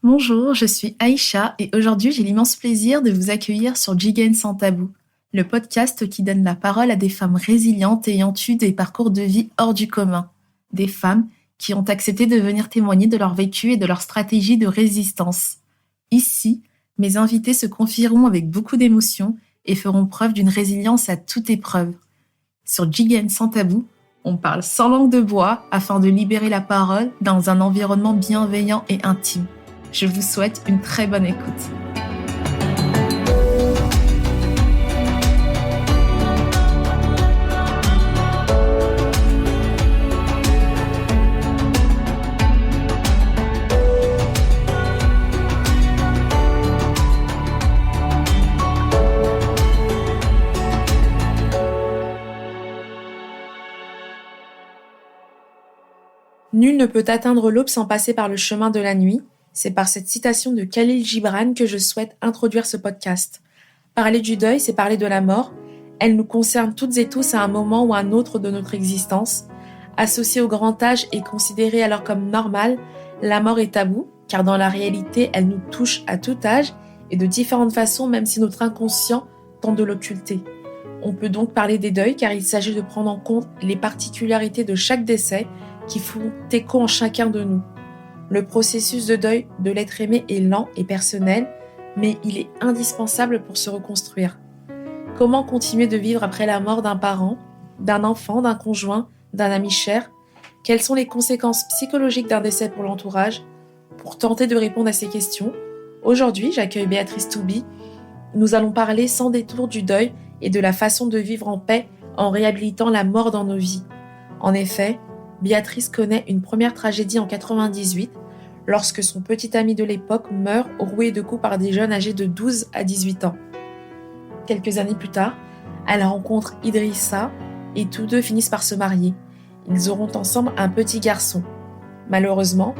Bonjour, je suis Aïcha et aujourd'hui j'ai l'immense plaisir de vous accueillir sur Jigène sans tabou, le podcast qui donne la parole à des femmes résilientes ayant eu des parcours de vie hors du commun. Des femmes qui ont accepté de venir témoigner de leur vécu et de leur stratégie de résistance. Ici, mes invités se confieront avec beaucoup d'émotion et feront preuve d'une résilience à toute épreuve. Sur Jigène sans tabou, on parle sans langue de bois afin de libérer la parole dans un environnement bienveillant et intime. Je vous souhaite une très bonne écoute. Nul ne peut atteindre l'aube sans passer par le chemin de la nuit. C'est par cette citation de Khalil Gibran que je souhaite introduire ce podcast. Parler du deuil, c'est parler de la mort. Elle nous concerne toutes et tous à un moment ou à un autre de notre existence. Associée au grand âge et considérée alors comme normale, la mort est taboue, car dans la réalité, elle nous touche à tout âge et de différentes façons, même si notre inconscient tente de l'occulter. On peut donc parler des deuils, car il s'agit de prendre en compte les particularités de chaque décès qui font écho en chacun de nous. Le processus de deuil de l'être aimé est lent et personnel, mais il est indispensable pour se reconstruire. Comment continuer de vivre après la mort d'un parent, d'un enfant, d'un conjoint, d'un ami cher ? Quelles sont les conséquences psychologiques d'un décès pour l'entourage ? Pour tenter de répondre à ces questions, aujourd'hui, j'accueille Béatrice Toubi. Nous allons parler sans détour du deuil et de la façon de vivre en paix en réhabilitant la mort dans nos vies. En effet, Béatrice connaît une première tragédie en 98, lorsque son petit ami de l'époque meurt roué de coups par des jeunes âgés de 12 à 18 ans. Quelques années plus tard, elle rencontre Idrissa et tous deux finissent par se marier. Ils auront ensemble un petit garçon. Malheureusement,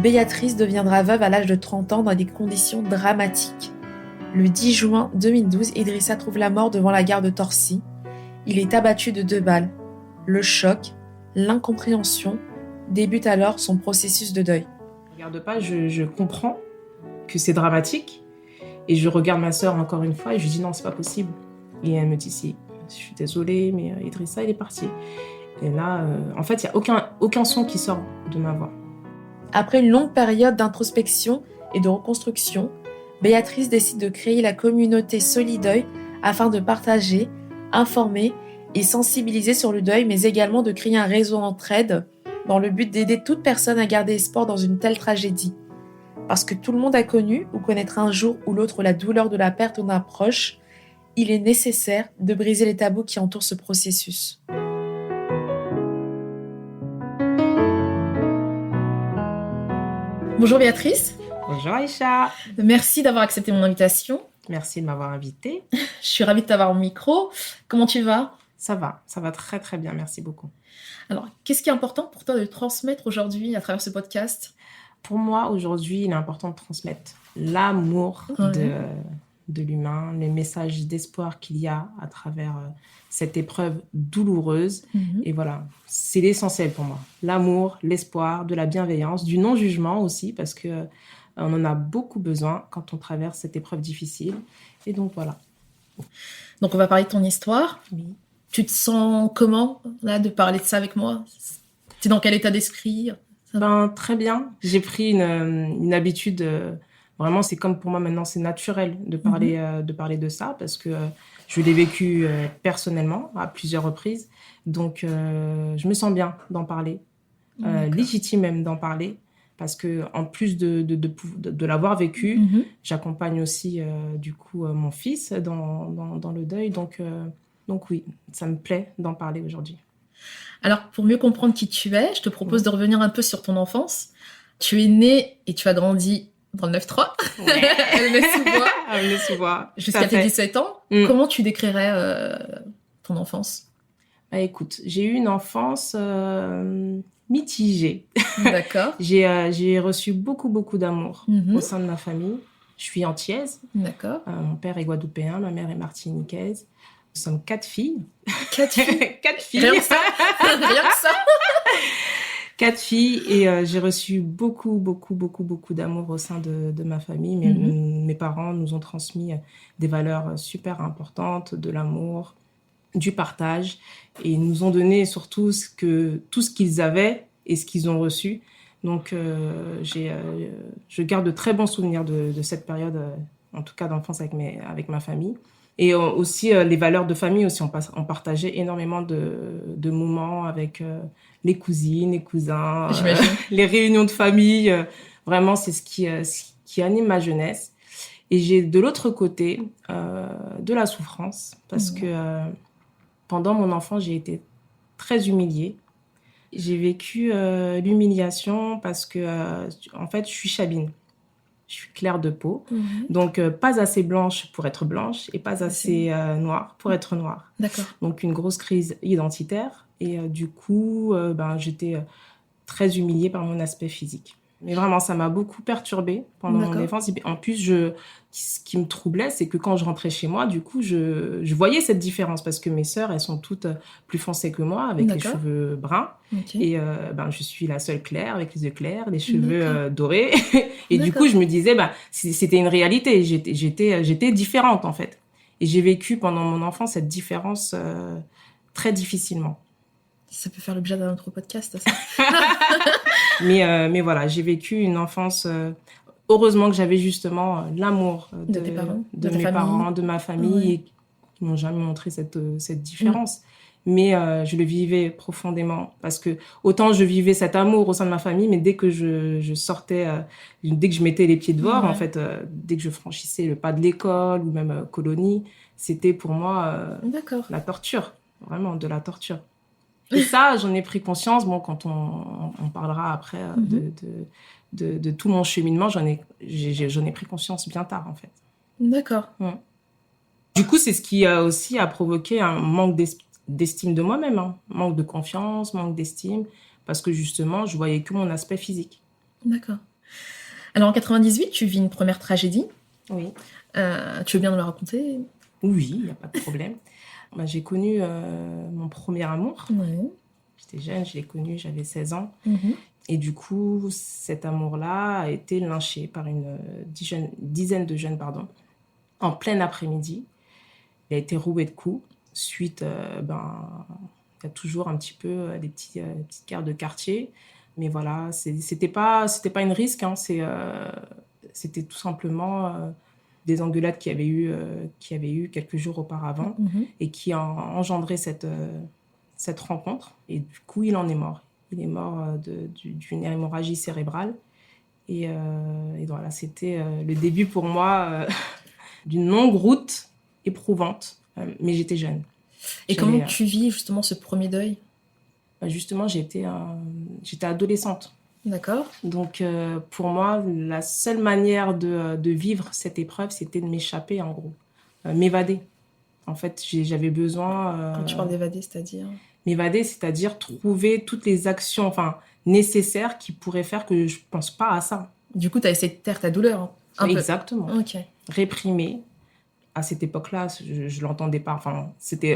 Béatrice deviendra veuve à l'âge de 30 ans dans des conditions dramatiques. Le 10 juin 2012, Idrissa trouve la mort devant la gare de Torcy. Il est abattu de 2 balles. Le choc, l'incompréhension débute alors son processus de deuil. Je regarde pas, je comprends que c'est dramatique et je regarde ma sœur encore une fois et je lui dis non, c'est pas possible. Et elle me dit si, je suis désolée, mais Idrissa il est parti. Et là, en fait, il y a aucun son qui sort de ma voix. Après une longue période d'introspection et de reconstruction, Béatrice décide de créer la communauté Solideuil afin de partager, informer et sensibiliser sur le deuil, mais également de créer un réseau d'entraide dans le but d'aider toute personne à garder espoir dans une telle tragédie. Parce que tout le monde a connu ou connaîtra un jour ou l'autre la douleur de la perte d'un proche, il est nécessaire de briser les tabous qui entourent ce processus. Bonjour Béatrice. Bonjour Aïcha. Merci d'avoir accepté mon invitation. Merci de m'avoir invitée. Je suis ravie de t'avoir au micro. Comment tu vas ? Ça va très très bien, merci beaucoup. Alors, qu'est-ce qui est important pour toi de transmettre aujourd'hui à travers ce podcast ? Pour moi, aujourd'hui, il est important de transmettre l'amour de l'humain, les messages d'espoir qu'il y a à travers cette épreuve douloureuse. Et voilà, c'est l'essentiel pour moi. L'amour, l'espoir, de la bienveillance, du non-jugement aussi, parce que on en a beaucoup besoin quand on traverse cette épreuve difficile. Et donc, voilà. Donc, on va parler de ton histoire. Oui. Tu te sens comment, là, de parler de ça avec moi ? Tu es dans quel état d'esprit ? Très bien. J'ai pris une habitude. Vraiment, c'est comme pour moi maintenant, c'est naturel de parler de ça parce que je l'ai vécu personnellement à plusieurs reprises. Donc, je me sens bien d'en parler, légitime même d'en parler. Parce que en plus de l'avoir vécu, j'accompagne aussi du coup mon fils dans le deuil. Donc oui, ça me plaît d'en parler aujourd'hui. Alors, pour mieux comprendre qui tu es, je te propose de revenir un peu sur ton enfance. Tu es née et tu as grandi dans le 9-3, à Aulnay-sous-Bois. Jusqu'à tes 17 ans. Comment tu décrirais ton enfance ? Écoute, j'ai eu une enfance mitigée. D'accord. J'ai reçu beaucoup d'amour au sein de ma famille. Je suis antillaise. D'accord. Mon père est guadeloupéen, ma mère est martiniquaise. Nous sommes 4 filles. 4 filles. 4 filles. Rien que ça. Rien que ça. 4 filles et j'ai reçu beaucoup, beaucoup, beaucoup, beaucoup d'amour au sein de ma famille. Mes parents nous ont transmis des valeurs super importantes, de l'amour, du partage et ils nous ont donné surtout tout ce qu'ils avaient et ce qu'ils ont reçu. Donc, je garde de très bons souvenirs de cette période, en tout cas d'enfance avec ma famille. Et aussi, les valeurs de famille aussi, on partageait énormément de moments avec les cousines, les cousins, les réunions de famille. Vraiment, c'est ce qui anime ma jeunesse. Et j'ai de l'autre côté de la souffrance parce que pendant mon enfance, j'ai été très humiliée. J'ai vécu l'humiliation parce que, en fait, je suis chabine. Je suis claire de peau. Donc, pas assez blanche pour être blanche et pas assez noire pour être noire. D'accord. Donc, une grosse crise identitaire. Et du coup, j'étais très humiliée par mon aspect physique. Mais vraiment, ça m'a beaucoup perturbée pendant mon enfance. Et en plus, ce qui me troublait, c'est que quand je rentrais chez moi, du coup, je voyais cette différence parce que mes sœurs, elles sont toutes plus foncées que moi, avec les cheveux bruns. Et je suis la seule claire, avec les yeux clairs, les cheveux dorés. Et du coup, je me disais, c'était une réalité. J'étais différente, en fait. Et j'ai vécu pendant mon enfance cette différence très difficilement. Ça peut faire l'objet d'un autre podcast, ça. Mais voilà, j'ai vécu une enfance... heureusement que j'avais justement l'amour de mes parents, de ma famille, et qui m'ont jamais montré cette différence. Mais je le vivais profondément. Parce que autant je vivais cet amour au sein de ma famille, mais dès que je sortais, dès que je mettais les pieds dehors, en fait, dès que je franchissais le pas de l'école ou même colonie, c'était pour moi la torture. Vraiment, de la torture. Et ça, j'en ai pris conscience, quand on parlera après de tout mon cheminement, j'en ai pris conscience bien tard, en fait. D'accord. Du coup, c'est ce qui aussi a provoqué un manque d'estime de moi-même, hein. Manque de confiance, manque d'estime, parce que justement, je voyais que mon aspect physique. D'accord. Alors, en 98, tu vis une première tragédie. Oui. Tu veux bien nous la raconter ? Oui, il n'y a pas de problème. J'ai connu mon premier amour. J'étais jeune, je l'ai connu, j'avais 16 ans. Et du coup, cet amour-là a été lynché par une dizaine de jeunes, en plein après-midi. Il a été roué de coups. Suite, il y a toujours un petit peu des petites guerres de quartier. Mais voilà, c'était pas une risque, hein. C'était tout simplement... des engueulades qu'il y avait eu quelques jours auparavant et qui a engendré cette rencontre. Et du coup, il en est mort. Il est mort d'une hémorragie cérébrale. Et voilà, c'était le début pour moi d'une longue route éprouvante. Mais j'étais jeune. Et comment tu vis justement ce premier deuil ? Justement, j'étais adolescente. D'accord. Donc, pour moi, la seule manière de vivre cette épreuve, c'était de m'échapper, en gros. M'évader. En fait, j'avais besoin... Quand tu parles d'évader, c'est-à-dire ? M'évader, c'est-à-dire trouver toutes les actions nécessaires qui pourraient faire que je ne pense pas à ça. Du coup, tu as essayé de taire ta douleur, un Exactement. peu. Ok. Réprimer. À cette époque-là, je l'entendais pas.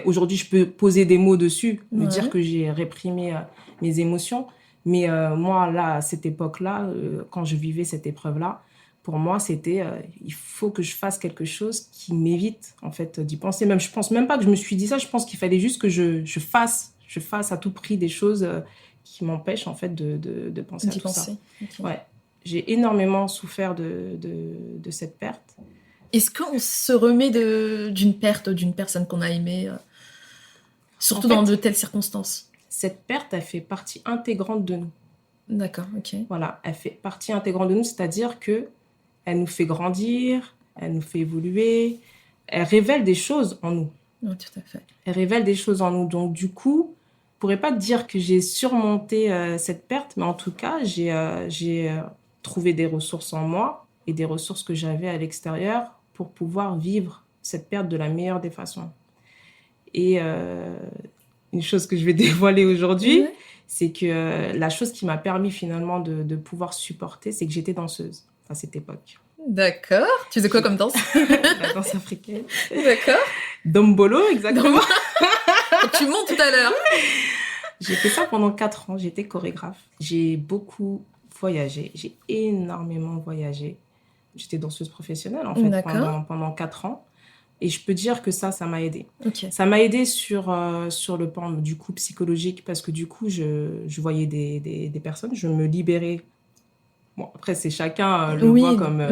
Aujourd'hui, je peux poser des mots dessus, me dire que j'ai réprimé mes émotions. Mais moi, là, à cette époque-là, quand je vivais cette épreuve-là, pour moi, c'était il faut que je fasse quelque chose qui m'évite, en fait, d'y penser. Même, je pense même pas que je me suis dit ça. Je pense qu'il fallait juste que je fasse à tout prix des choses qui m'empêchent, en fait, de penser à tout ça. Okay. Ouais. J'ai énormément souffert de cette perte. Est-ce qu'on se remet d'une perte d'une personne qu'on a aimée, surtout dans de telles circonstances ? Cette perte, elle fait partie intégrante de nous. D'accord, ok. Voilà, elle fait partie intégrante de nous, c'est-à-dire que elle nous fait grandir, elle nous fait évoluer, elle révèle des choses en nous. Oui, tout à fait. Elle révèle des choses en nous. Donc, du coup, je ne pourrais pas te dire que j'ai surmonté cette perte, mais en tout cas, j'ai trouvé des ressources en moi et des ressources que j'avais à l'extérieur pour pouvoir vivre cette perte de la meilleure des façons. Et une chose que je vais dévoiler aujourd'hui, c'est que la chose qui m'a permis finalement de pouvoir supporter, c'est que j'étais danseuse à cette époque. D'accord. Tu faisais quoi comme danse ? La danse africaine. D'accord. Dombolo, exactement. Tu montes tout à l'heure. J'ai fait ça pendant 4 ans. J'étais chorégraphe. J'ai beaucoup voyagé. J'ai énormément voyagé. J'étais danseuse professionnelle, en fait, pendant 4 ans. Et je peux dire que ça m'a aidée. Okay. Ça m'a aidée sur le plan, du coup, psychologique, parce que du coup, je voyais des personnes, je me libérais. Bon, après, c'est chacun le voit comme...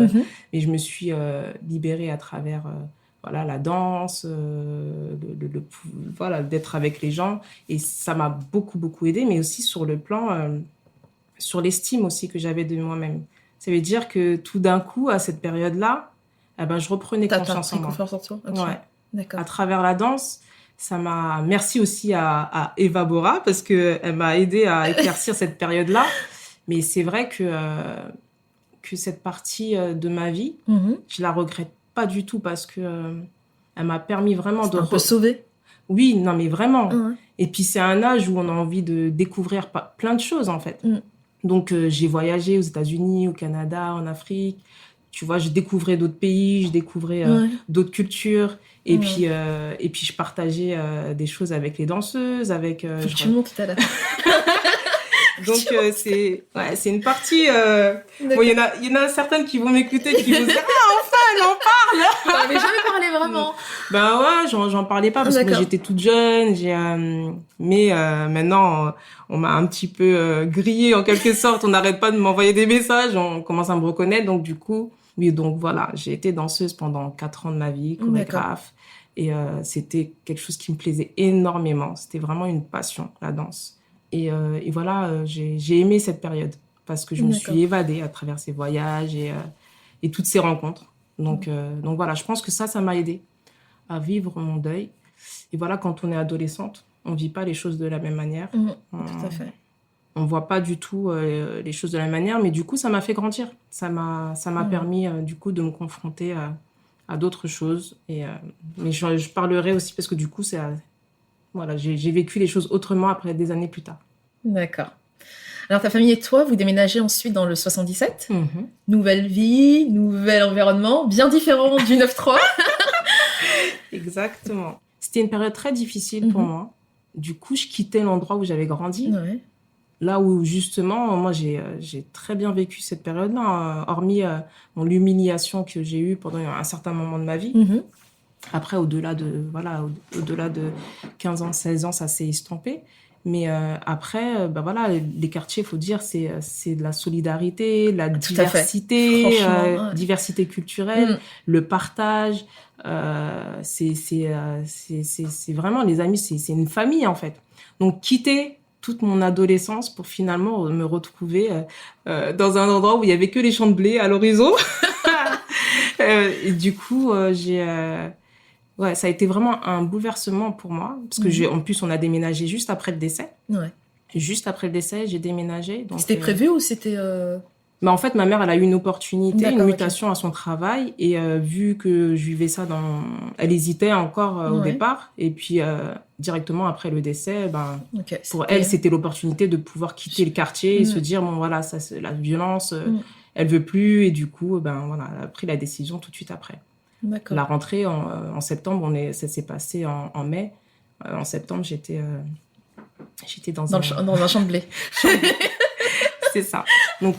mais je me suis libérée à travers voilà, la danse, voilà, d'être avec les gens. Et ça m'a beaucoup, beaucoup aidée, mais aussi sur le plan, sur l'estime aussi que j'avais de moi-même. Ça veut dire que tout d'un coup, à cette période-là, je reprenais confiance en moi. Confiance en toi. Okay. Ouais. D'accord. À travers la danse, ça m'a... Merci aussi à Eva Bora, parce qu'elle m'a aidée à éclaircir cette période-là. Mais c'est vrai que cette partie de ma vie, je la regrette pas du tout, parce que elle m'a permis vraiment de... un peu sauver. Oui, non, mais vraiment. Et puis, c'est un âge où on a envie de découvrir plein de choses, en fait. Donc, j'ai voyagé aux États-Unis, au Canada, en Afrique. Tu vois, je découvrais d'autres pays, je découvrais d'autres cultures. Et puis, je partageais des choses avec les danseuses, avec... Faut que tu montes tout à l'heure. Donc, c'est une partie... Bon, il y en a certaines qui vont m'écouter, qui vont dire « Ah, enfin, elle en parle !» On n'avait jamais parlé vraiment. Ben ouais, j'en parlais pas, parce que moi, j'étais toute jeune. Mais maintenant, on m'a un petit peu grillée, en quelque sorte. On n'arrête pas de m'envoyer des messages, on commence à me reconnaître. Donc, du coup, oui, donc voilà, j'ai été danseuse pendant 4 ans de ma vie, chorégraphe. Et c'était quelque chose qui me plaisait énormément. C'était vraiment une passion, la danse. Et voilà, j'ai aimé cette période, parce que je me suis évadée à travers ces voyages et toutes ces rencontres. Donc voilà, je pense que ça m'a aidée à vivre mon deuil. Et voilà, quand on est adolescente, on ne vit pas les choses de la même manière. Tout à fait. On ne voit pas du tout les choses de la même manière, mais du coup, ça m'a fait grandir. Ça m'a permis, du coup, de me confronter à d'autres choses. Mais je parlerai aussi, parce que du coup, voilà, j'ai vécu les choses autrement après des années plus tard. D'accord. Alors, ta famille et toi, vous déménagez ensuite dans le 77. Nouvelle vie, nouvel environnement, bien différent du 9-3. Exactement. C'était une période très difficile pour moi. Du coup, je quittais l'endroit où j'avais grandi. Ouais. Là où, justement, moi, j'ai très bien vécu cette période-là, hormis l'humiliation que j'ai eue pendant un certain moment de ma vie. Après, au-delà de 15 ans, 16 ans, ça s'est estompé. Mais après, voilà, les quartiers, il faut dire, c'est de la solidarité, la diversité, diversité culturelle, le partage. C'est vraiment, les amis, c'est une famille, en fait. Donc, quitter toute mon adolescence pour finalement me retrouver dans un endroit où il y avait que les champs de blé à l'horizon. Et du coup, ouais, ça a été vraiment un bouleversement pour moi, parce que en plus, on a déménagé juste après le décès. Ouais. Juste après le décès, j'ai déménagé. Donc, c'était prévu ou c'était... Bah, en fait, ma mère, elle a eu une opportunité, une mutation à son travail. Et vu que je vivais ça elle hésitait encore au départ. Et puis, directement après le décès, pour elle, c'était l'opportunité de pouvoir quitter le quartier et se dire, bon, voilà, ça, la violence, elle veut plus. Et du coup, voilà, elle a pris la décision tout de suite après. La rentrée en septembre, ça s'est passé en mai. En septembre, j'étais dans un champ de blé. C'est ça. Donc,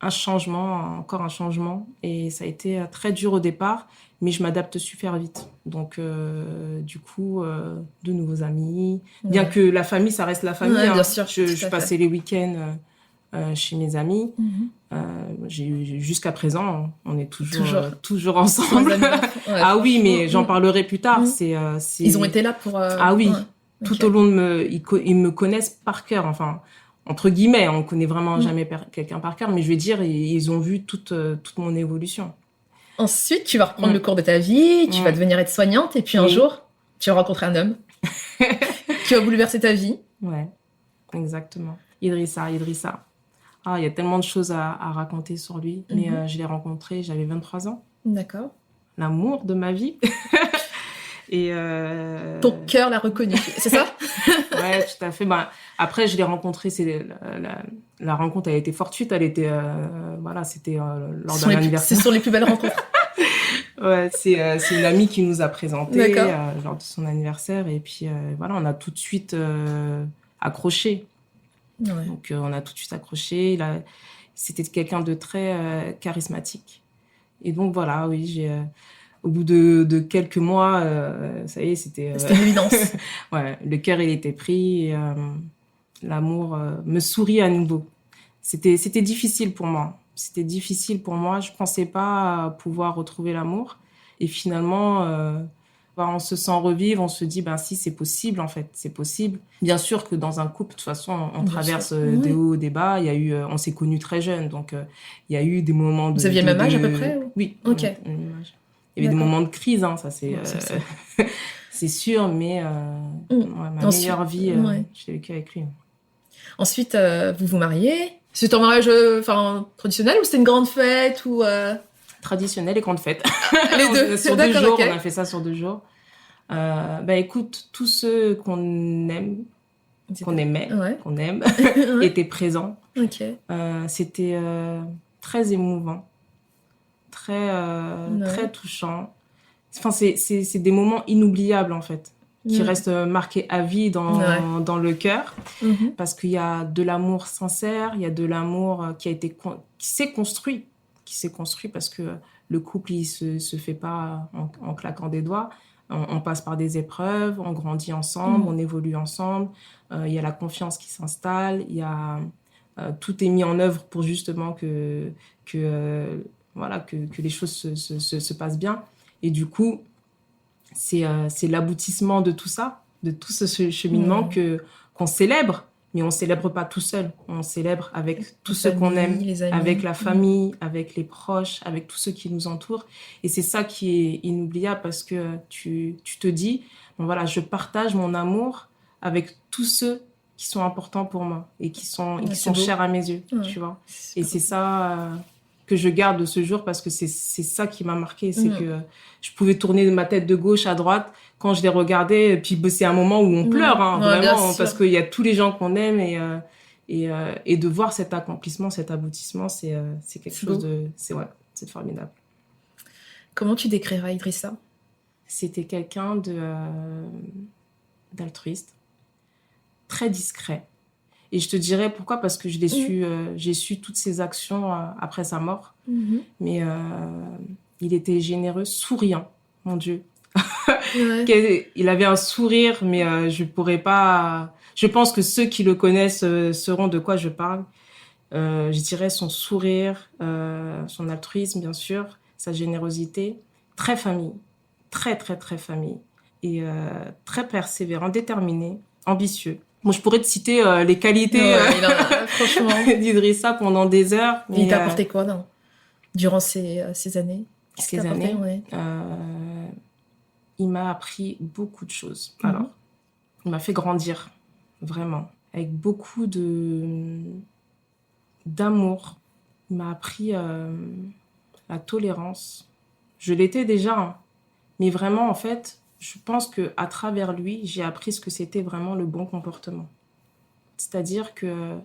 encore un changement. Et ça a été très dur au départ, mais je m'adapte super vite. Donc, du coup, de nouveaux amis. Bien que la famille, ça reste la famille. Bien sûr, je passais les week-ends chez mes amis. Jusqu'à présent, on est toujours ensemble. Ah oui, mais j'en parlerai plus tard. Ils ont été là pour... Ah oui, tout au long ils me connaissent par cœur, enfin, entre guillemets, on connaît vraiment jamais quelqu'un par cœur, mais je veux dire, ils ont vu toute mon évolution. Ensuite, tu vas reprendre le cours de ta vie, tu vas devenir aide-soignante, et puis un jour, tu vas rencontrer un homme qui va bouleverser ta vie. Ouais, exactement. Idrissa. Ah, il y a tellement de choses à raconter sur lui, mais je l'ai rencontré, j'avais 23 ans. D'accord. L'amour de ma vie. Et ton cœur l'a reconnu, c'est ça? Ouais, tout à fait. Après, je l'ai rencontré, la rencontre a été fortuite, elle était, voilà, c'était lors d'un anniversaire. Ce sont les plus belles rencontres. Ouais, c'est une amie qui nous a présenté lors de son anniversaire, et puis voilà, on a tout de suite accroché. Ouais. Donc, on a tout de suite accroché. C'était quelqu'un de très charismatique. Et donc, voilà, oui, au bout de quelques mois, ça y est, c'était C'était une évidence. ouais, le cœur, il était pris. Et, l'amour me sourit à nouveau. C'était difficile pour moi. C'était difficile pour moi. Je pensais pas pouvoir retrouver l'amour. Et finalement, on se sent revivre. On se dit, ben si, c'est possible, en fait. C'est possible. Bien sûr que dans un couple, de toute façon, on traverse des hauts, des bas. Il y a eu, on s'est connus très jeunes. Donc, il y a eu des moments de... Vous aviez le même âge à peu près ou... Oui. Ok. Le même âge. Il y avait des moments de crise, hein, ça c'est... c'est sûr, mais ouais, ma meilleure vie, je l'ai vécue avec lui. Ensuite, vous vous mariez. C'était un mariage traditionnel ou c'était une grande fête ou Traditionnel et grande fête. Les deux. Sur 2 jours, okay. On a fait ça sur 2 jours. Écoute, tous ceux qu'on aime, qu'on aimait, qu'on aime, étaient présents. Okay. C'était très émouvant, très touchant. Enfin, c'est des moments inoubliables, en fait, qui restent marqués à vie dans le cœur, parce qu'il y a de l'amour sincère, il y a de l'amour qui s'est construit parce que le couple, il se fait pas en claquant des doigts. On passe par des épreuves, on grandit ensemble, on évolue ensemble, il y a la confiance qui s'installe, il y a tout est mis en œuvre pour justement que les choses se passent bien. Et du coup, c'est l'aboutissement de tout ça, de tout ce cheminement qu'on célèbre, mais on ne célèbre pas tout seul. On célèbre avec tous ceux qu'on aime, avec la famille, avec les proches, avec tous ceux qui nous entourent. Et c'est ça qui est inoubliable parce que tu te dis, bon, voilà, je partage mon amour avec tous ceux qui sont importants pour moi et qui sont chers à mes yeux, tu vois. Et c'est ça... que je garde de ce jour parce que c'est ça qui m'a marqué, c'est que je pouvais tourner ma tête de gauche à droite quand je les regardais, et puis c'est un moment où on pleure, vraiment, parce qu'il y a tous les gens qu'on aime et de voir cet accomplissement, cet aboutissement, c'est quelque chose de... c'est formidable. Comment tu décrirais Idrissa ? C'était quelqu'un d'altruiste, très discret. Et je te dirais pourquoi, parce que j'ai su toutes ses actions après sa mort. Mais il était généreux, souriant, mon Dieu. Il avait un sourire, mais je pourrais pas... Je pense que ceux qui le connaissent sauront de quoi je parle. Je dirais son sourire, son altruisme, bien sûr, sa générosité. Très famille, très, très, très famille. Et très persévérant, déterminé, ambitieux. Bon, je pourrais te citer les qualités d'Idrissa pendant des heures. Mais il t'a apporté quoi durant ces années ? Il m'a appris beaucoup de choses. Alors, il m'a fait grandir, vraiment, avec beaucoup d'amour. Il m'a appris la tolérance. Je l'étais déjà, mais vraiment, en fait... Je pense qu'à travers lui, j'ai appris ce que c'était vraiment le bon comportement. C'est-à-dire que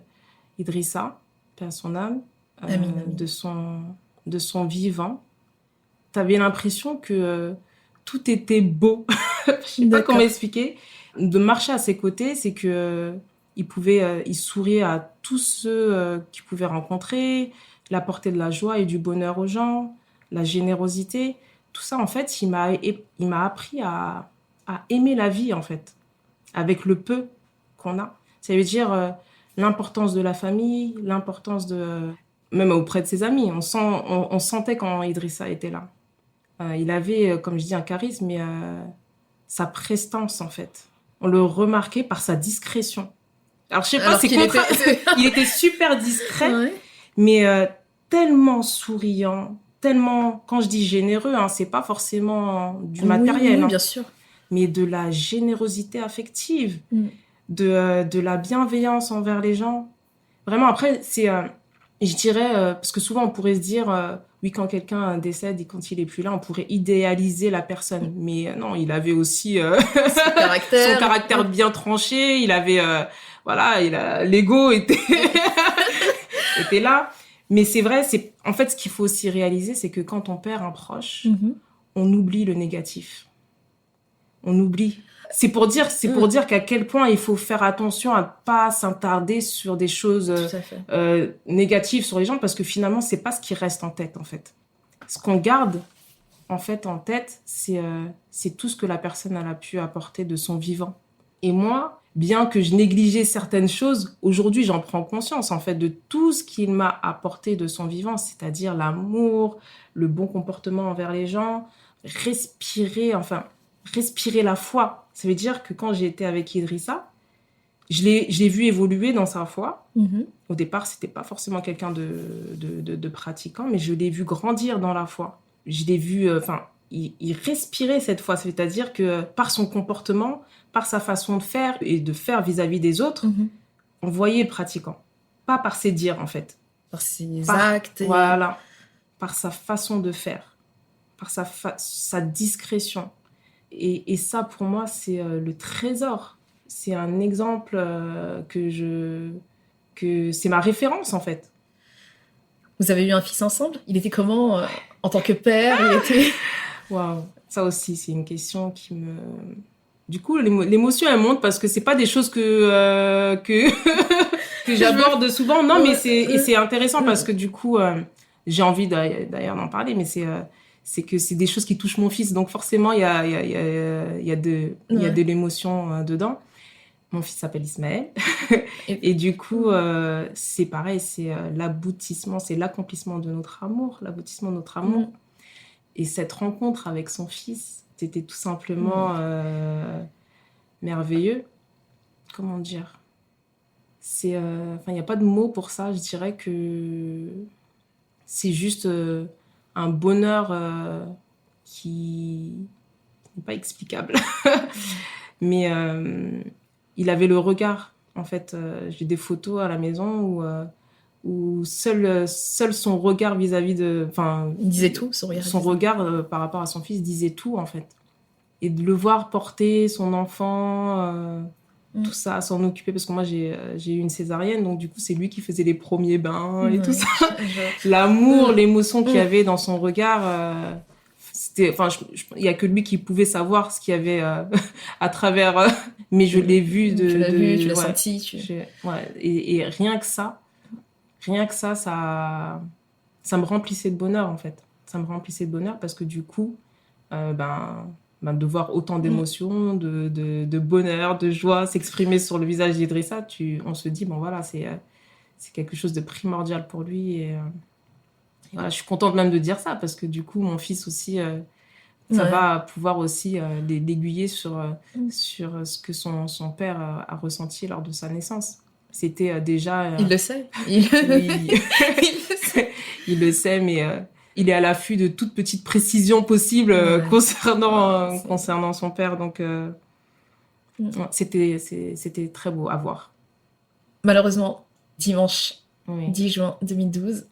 Idrissa, paix à son âme, de son vivant, tu avais l'impression que tout était beau. Je ne sais pas comment expliquer. De marcher à ses côtés, c'est qu'il il souriait à tous ceux qu'il pouvait rencontrer, il apportait de la joie et du bonheur aux gens, la générosité. Tout ça, en fait, il m'a appris à aimer la vie, en fait, avec le peu qu'on a. Ça veut dire l'importance de la famille, l'importance même auprès de ses amis. On sentait quand Idrissa était là. Il avait, comme je dis, un charisme, mais sa prestance, en fait. On le remarquait par sa discrétion. Alors, je sais pas, il était super discret, mais tellement souriant, tellement, quand je dis généreux, c'est pas forcément du matériel. Oui, bien sûr. Mais de la générosité affective, de la bienveillance envers les gens. Vraiment, après, je dirais, parce que souvent on pourrait se dire, oui, quand quelqu'un décède et quand il est plus là, on pourrait idéaliser la personne. Mais non, il avait aussi son caractère bien tranché, il avait, l'ego était là. Mais c'est vrai, en fait, ce qu'il faut aussi réaliser, c'est que quand on perd un proche, on oublie le négatif. On oublie. C'est pour dire qu'à quel point il faut faire attention à pas s'attarder sur des choses Tout à fait. négatives sur les gens, parce que finalement, c'est pas ce qui reste en tête, en fait. Ce qu'on garde, en fait, en tête, c'est tout ce que la personne elle a pu apporter de son vivant. Et moi, bien que je négligeais certaines choses, aujourd'hui, j'en prends conscience, en fait, de tout ce qu'il m'a apporté de son vivant, c'est-à-dire l'amour, le bon comportement envers les gens, respirer la foi. Ça veut dire que quand j'ai été avec Idrissa, je l'ai vu évoluer dans sa foi. Mhm. Au départ, c'était pas forcément quelqu'un de pratiquant, mais je l'ai vu grandir dans la foi. Je l'ai vu, il respirait cette foi. C'est-à-dire que par son comportement, par sa façon de faire et de faire vis-à-vis des autres, on voyait le pratiquant. Pas par ses dires, en fait. Par ses actes. Voilà. Par sa façon de faire. Par sa discrétion. Et ça, pour moi, c'est le trésor. C'est un exemple que c'est ma référence, en fait. Vous avez eu un fils ensemble? Il était comment en tant que père? Il était... Waouh, ça aussi, c'est une question qui me... Du coup, l'émotion, elle monte parce que c'est pas des choses que j'aborde souvent. Non, mais c'est intéressant parce que du coup, j'ai envie d'ailleurs d'en parler, mais c'est que c'est des choses qui touchent mon fils. Donc forcément, il y a de l'émotion dedans. Mon fils s'appelle Ismaël. Et du coup, c'est pareil, c'est l'aboutissement, c'est l'accomplissement de notre amour, l'aboutissement de notre amour. Et cette rencontre avec son fils, c'était tout simplement merveilleux. Comment dire? Il n'y a pas de mots pour ça. Je dirais que c'est juste un bonheur qui n'est pas explicable. Mais il avait le regard. En fait, j'ai des photos à la maison où seul son regard vis-à-vis de... Il disait tout, son regard par rapport à son fils disait tout, en fait. Et de le voir porter son enfant, tout ça, s'en occuper, parce que moi, j'ai eu une césarienne, donc du coup, c'est lui qui faisait les premiers bains et tout ça. L'amour, l'émotion qu'il y avait dans son regard... il y a que lui qui pouvait savoir ce qu'il y avait à travers mais je l'ai vu tu l'as senti et rien que ça me remplissait de bonheur, en fait. Ça me remplissait de bonheur parce que du coup de voir autant d'émotions, de bonheur, de joie s'exprimer sur le visage d'Idrissa, on se dit bon voilà, c'est quelque chose de primordial pour lui. Et voilà, je suis contente même de dire ça parce que du coup mon fils aussi ça va pouvoir aussi l'aiguiller sur ce que son père a ressenti lors de sa naissance. C'était déjà... il le sait. Oui, il le sait, mais il est à l'affût de toute petite précision possible concernant son père. Donc, c'était très beau à voir. Malheureusement, dimanche 10 juin 2012,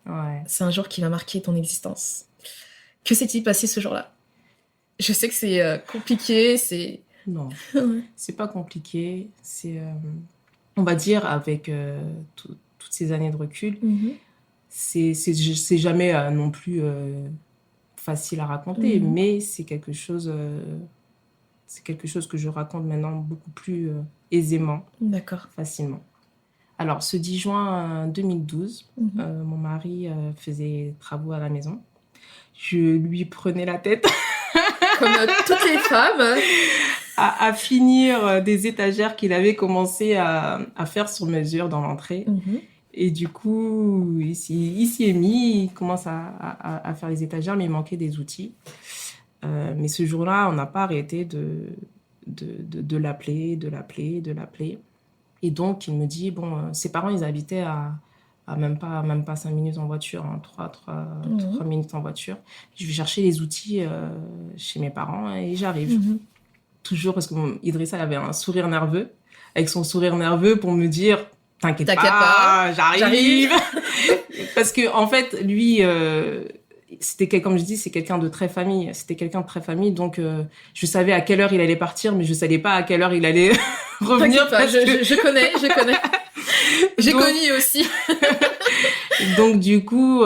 c'est un jour qui va marquer ton existence. Que s'est-il passé ce jour-là? Je sais que c'est compliqué, c'est... Non, c'est pas compliqué. C'est, on va dire, avec toutes ces années de recul, c'est jamais non plus facile à raconter, mais c'est quelque chose que je raconte maintenant beaucoup plus aisément, facilement. Alors, ce 10 juin 2012, mon mari faisait travaux à la maison. Je lui prenais la tête. Comme toutes les femmes. À finir des étagères qu'il avait commencé à faire sur mesure dans l'entrée. Et du coup, il s'y est mis, il commence à faire les étagères, mais il manquait des outils. Mais ce jour-là, on n'a pas arrêté de l'appeler. Et donc, il me dit, ses parents, ils habitaient à même pas 5 minutes en voiture, 3 minutes en voiture. Je vais chercher les outils chez mes parents et j'arrive. Toujours parce que Idrissa avait un sourire nerveux, avec son sourire nerveux pour me dire « T'inquiète pas, j'arrive !» Parce que en fait, lui, comme je dis, c'est quelqu'un de très famille. C'était quelqu'un de très famille, donc je savais à quelle heure il allait partir, mais je savais pas à quelle heure il allait revenir. T'inquiète pas, je connais. J'ai connu aussi. Donc, du coup,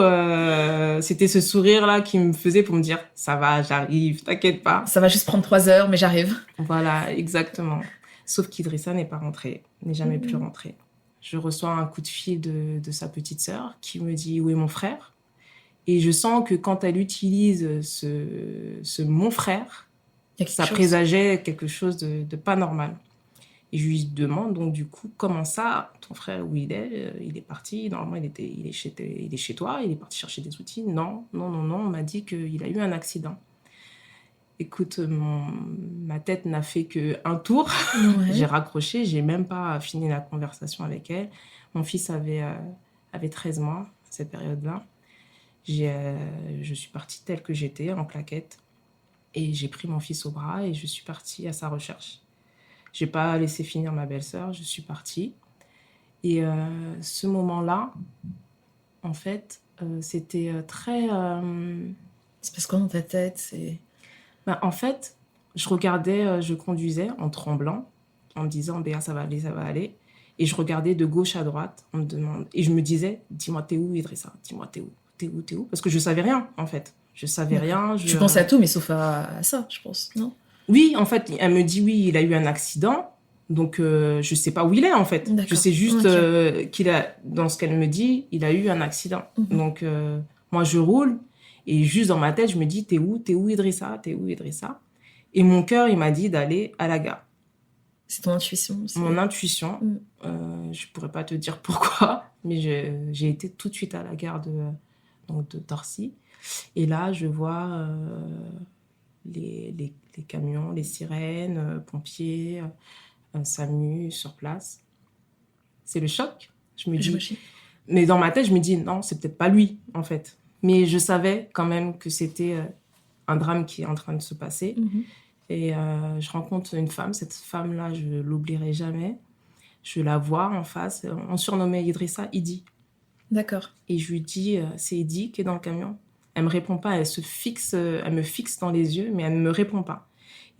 c'était ce sourire-là qui me faisait pour me dire, ça va, j'arrive, t'inquiète pas. Ça va juste prendre 3 heures, mais j'arrive. Voilà, exactement. Sauf qu'Idrissa n'est pas rentré, n'est jamais plus rentré. Je reçois un coup de fil de sa petite sœur qui me dit, où est mon frère? Et je sens que quand elle utilise ce mon frère, ça présageait quelque chose de pas normal. Et je lui demande donc du coup, comment ça, ton frère, où il est? Il est parti, normalement il est chez toi, il est parti chercher des outils. Non, on m'a dit qu'il a eu un accident. Écoute, ma tête n'a fait qu'un tour. Ouais. J'ai raccroché, j'ai même pas fini la conversation avec elle. Mon fils avait 13 mois à cette période-là. Je suis partie telle que j'étais, en claquette. Et j'ai pris mon fils au bras et je suis partie à sa recherche. J'ai pas laissé finir ma belle-sœur, je suis partie. Et ce moment-là, en fait, c'était très... C'est parce que dans ta tête, c'est... En fait, je regardais, je conduisais en tremblant, en me disant, Béa, ça va aller, ça va aller. Et je regardais de gauche à droite, et je me disais, dis-moi, t'es où, Idrissa? Dis-moi, t'es où? Parce que je savais rien, en fait. Je savais rien. Tu pensais à tout, mais sauf à ça, je pense, non? Oui, en fait, elle me dit, oui, il a eu un accident. Donc, je sais pas où il est, en fait. D'accord. Je sais juste qu'il a, dans ce qu'elle me dit, il a eu un accident. Donc, moi, je roule. Et juste dans ma tête, je me dis, t'es où, Idrissa? T'es où, Idrissa? Et mon cœur, il m'a dit d'aller à la gare. C'est ton intuition. Mon intuition. Je pourrais pas te dire pourquoi, mais j'ai été tout de suite à la gare de Torcy. Et là, je vois les camions, les sirènes, pompiers, SAMU sur place. C'est le choc. Je me dis... Mais dans ma tête, je me dis, non, c'est peut-être pas lui, en fait. Mais je savais quand même que c'était un drame qui est en train de se passer. Et je rencontre une femme. Cette femme-là, je ne l'oublierai jamais. Je la vois en face. On surnommait Idrissa Idi. D'accord. Et je lui dis, c'est Idi qui est dans le camion. Elle ne me répond pas. Elle me fixe dans les yeux, mais elle ne me répond pas.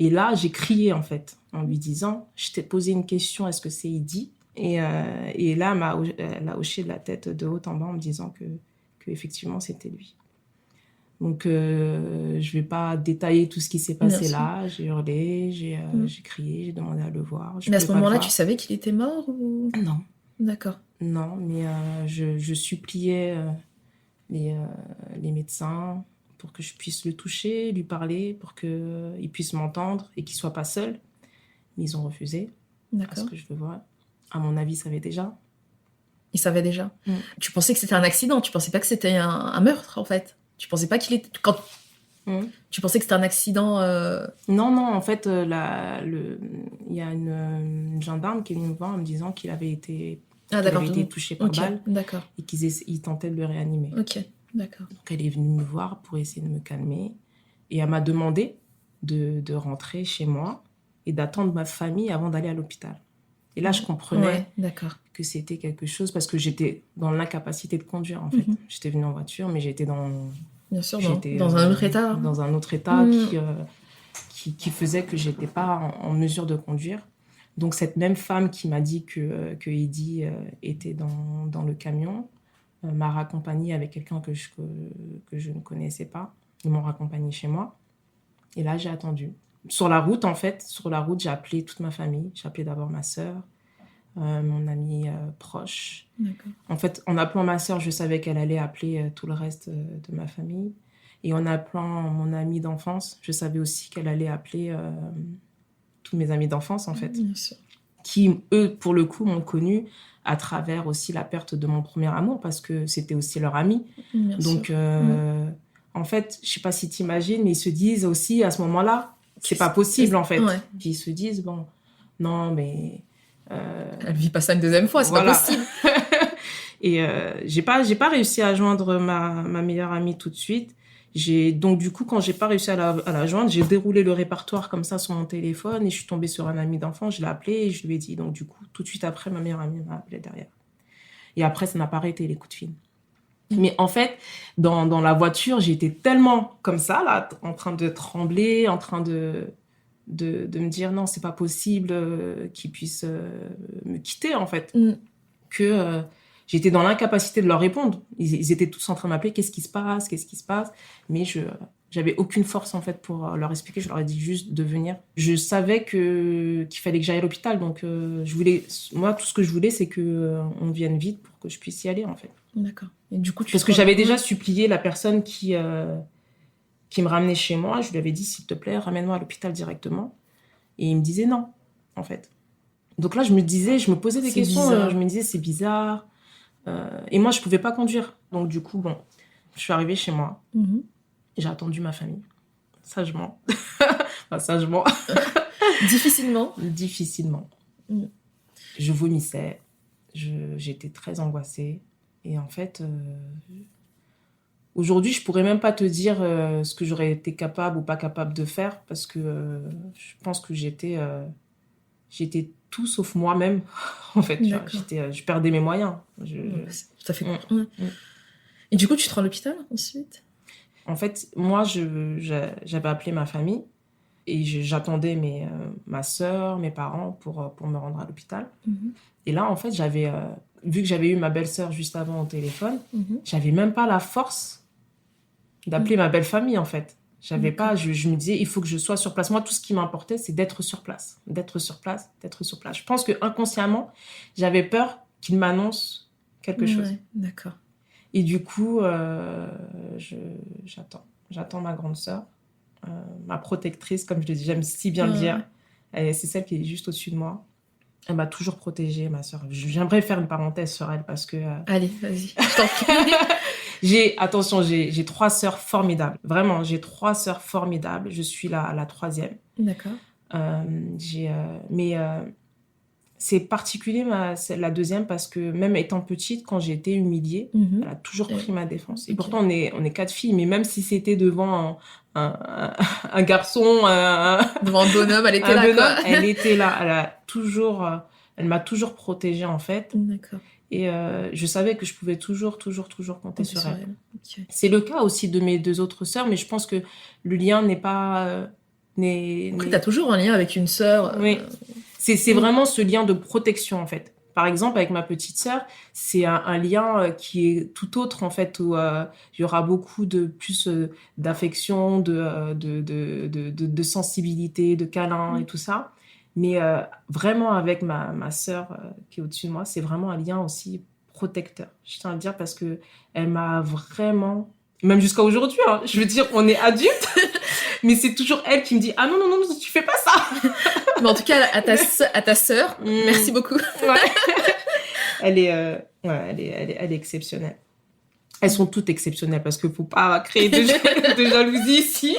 Et là, j'ai crié, en fait, en lui disant, je t'ai posé une question, est-ce que c'est Idi? Et là, elle a hoché de la tête de haut en bas en me disant que effectivement c'était lui. Donc je vais pas détailler tout ce qui s'est passé là. J'ai hurlé, j'ai crié, j'ai demandé à le voir. Mais à ce moment-là, tu savais qu'il était mort ou... Non. D'accord. Non, mais je suppliais les médecins pour que je puisse le toucher, lui parler, pour qu'il puisse m'entendre et qu'il soit pas seul. Mais ils ont refusé. D'accord. Parce que je le vois. À mon avis, ils savaient déjà. Il savait déjà. Tu pensais que c'était un accident, tu pensais pas que c'était un meurtre, en fait. Tu pensais pas qu'il était... Tu pensais que c'était un accident... Non, en fait, il y a une gendarme qui est venue me voir en me disant qu'il avait été, touché par balle et qu'ils tentaient de le réanimer. Ok, d'accord. Donc, elle est venue me voir pour essayer de me calmer et elle m'a demandé de rentrer chez moi et d'attendre ma famille avant d'aller à l'hôpital. Et là, je comprenais que c'était quelque chose parce que j'étais dans l'incapacité de conduire, en fait. J'étais venue en voiture, mais j'étais dans... Bien sûr, dans un autre état. Dans un autre état qui faisait que je n'étais pas en mesure de conduire. Donc, cette même femme qui m'a dit que Idi était dans le camion m'a raccompagnée avec quelqu'un que je ne connaissais pas. Ils m'ont raccompagnée chez moi. Et là, j'ai attendu. Sur la route, j'ai appelé toute ma famille. J'ai appelé d'abord ma sœur, mon amie proche. D'accord. En fait, en appelant ma sœur, je savais qu'elle allait appeler tout le reste de ma famille. Et en appelant mon amie d'enfance, je savais aussi qu'elle allait appeler tous mes amis d'enfance, en fait. Bien sûr. Qui, eux, pour le coup, m'ont connue à travers aussi la perte de mon premier amour, parce que c'était aussi leur ami. Bien Donc, sûr. En fait, je ne sais pas si tu imagines, mais ils se disent aussi à ce moment-là, c'est pas possible, en fait. Ouais. Puis ils se disent, bon, non, mais... Elle vit pas ça une deuxième fois, c'est pas possible. Et j'ai pas réussi à joindre ma meilleure amie tout de suite. Donc, du coup, quand j'ai pas réussi à la joindre, j'ai déroulé le répertoire comme ça sur mon téléphone et je suis tombée sur un ami d'enfance, je l'ai appelé et je lui ai dit. Donc, du coup, tout de suite après, ma meilleure amie m'a appelé derrière. Et après, ça n'a pas arrêté les coups de fil. Mais en fait, dans la voiture, j'étais tellement comme ça, là, en train de trembler, en train de me dire non, c'est pas possible qu'il puisse me quitter, en fait. que j'étais dans l'incapacité de leur répondre. Ils étaient tous en train de m'appeler, qu'est-ce qui se passe? Mais j'avais aucune force, en fait, pour leur expliquer. Je leur ai dit juste de venir. Je savais qu'il fallait que j'aille à l'hôpital. Donc, moi, tout ce que je voulais, c'est qu'on vienne vite pour que je puisse y aller, en fait. D'accord. Et du coup, parce que j'avais déjà supplié la personne qui me ramenait chez moi. Je lui avais dit, s'il te plaît, ramène-moi à l'hôpital directement. Et il me disait non, en fait. Donc là, je me posais des questions. Je me disais, c'est bizarre. Et moi, je pouvais pas conduire. Donc du coup, je suis arrivée chez moi. Et j'ai attendu ma famille. Sagement. Enfin, sagement. Difficilement. Difficilement. Je vomissais. J'étais très angoissée. Et en fait, aujourd'hui, je pourrais même pas te dire ce que j'aurais été capable ou pas capable de faire, parce que je pense que j'étais tout sauf moi-même, en fait. Je perdais mes moyens. Tout à fait. Et du coup, tu te rends à l'hôpital ensuite? En fait, moi, j'avais appelé ma famille et j'attendais ma sœur, mes parents pour me rendre à l'hôpital. Et là, en fait, vu que j'avais eu ma belle-sœur juste avant au téléphone, j'avais même pas la force d'appeler ma belle-famille, en fait. J'avais pas, je me disais, il faut que je sois sur place. Moi, tout ce qui m'importait, c'est d'être sur place. Je pense que inconsciemment, j'avais peur qu'il m'annonce quelque chose. D'accord. Et du coup, j'attends ma grande sœur, ma protectrice, comme je le dis, j'aime si bien le dire. C'est celle qui est juste au-dessus de moi. Elle m'a toujours protégée, ma sœur. J'aimerais faire une parenthèse sur elle parce que... Allez, vas-y, je t'en prie. J'ai 3 sœurs formidables. Vraiment, j'ai 3 sœurs formidables. Je suis la 3e. D'accord. C'est particulier, c'est la 2e, parce que même étant petite, quand j'ai été humiliée, elle a toujours pris ma défense. Et pourtant, on est 4 filles, mais même si c'était devant un garçon... devant un bonhomme, elle était là, quoi. Elle était là. Elle m'a toujours protégée, en fait. D'accord. Et je savais que je pouvais toujours compter sur elle. Okay. C'est le cas aussi de mes 2 autres sœurs, mais je pense que le lien n'est pas... Après, t'as toujours un lien avec une sœur. Oui. C'est vraiment ce lien de protection, en fait. Par exemple, avec ma petite sœur, c'est un lien qui est tout autre, en fait, où il y aura beaucoup plus d'affection, de sensibilité, de câlin et tout ça. Mais vraiment, avec ma sœur qui est au-dessus de moi, c'est vraiment un lien aussi protecteur. Je tiens à le dire parce qu'elle m'a vraiment... Même jusqu'à aujourd'hui, hein, je veux dire, on est adultes, mais c'est toujours elle qui me dit « Ah non, tu fais pas ça !» Mais en tout cas, à ta sœur, merci beaucoup. Elle est exceptionnelle. Elles sont toutes exceptionnelles parce qu'il ne faut pas créer de jalousie ici.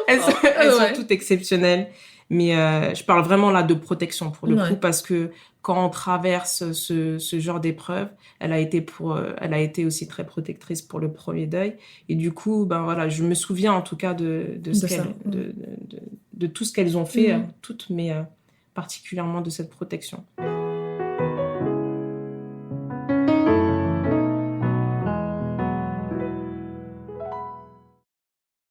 Elles sont toutes exceptionnelles. Mais je parle vraiment là de protection pour le coup, parce que quand on traverse ce genre d'épreuve, elle a été aussi très protectrice pour le premier deuil. Et du coup, je me souviens en tout cas de tout ce qu'elles ont fait, toutes, mais particulièrement de cette protection.